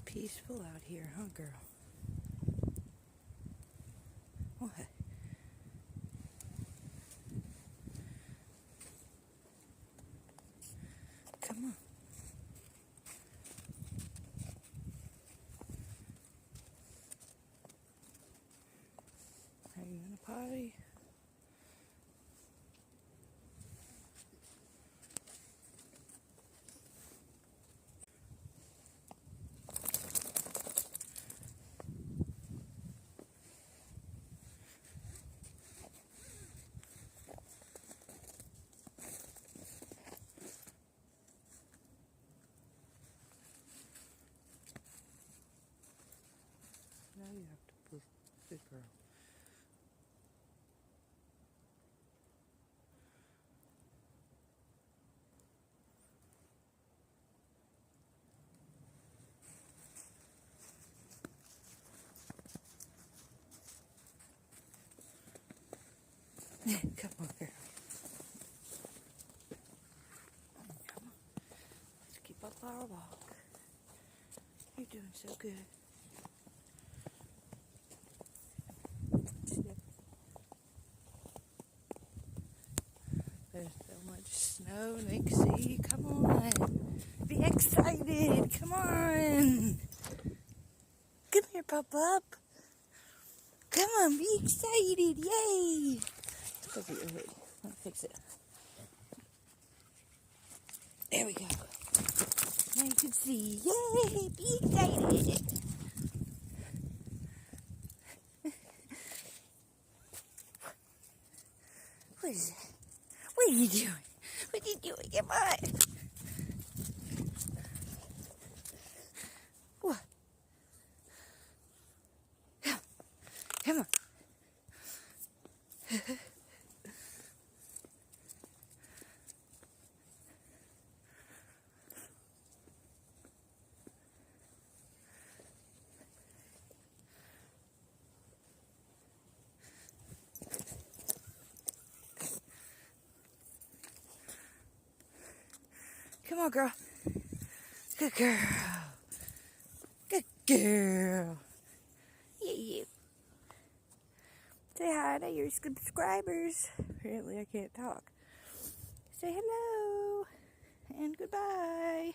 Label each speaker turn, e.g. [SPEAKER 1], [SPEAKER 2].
[SPEAKER 1] Peaceful out here, huh, girl? What? Come on. Are you in a potty? Now you have to poop. Good girl. Come on, girl. Come on. Let's keep up our walk. You're doing so good. There's so much snow they can see. Come on. Be excited. Come on. Come here, Pop-Up. Come on, be excited. Yay. Let's go get your hoodie. Let me fix it. There we go. Now you can see. Yay. Be excited. What is that? What are you doing? What are you doing? Come on. What? Come on. Come on, girl. Good girl. Good girl. Yeah. Say hi to your subscribers. Apparently I can't talk. Say hello and goodbye.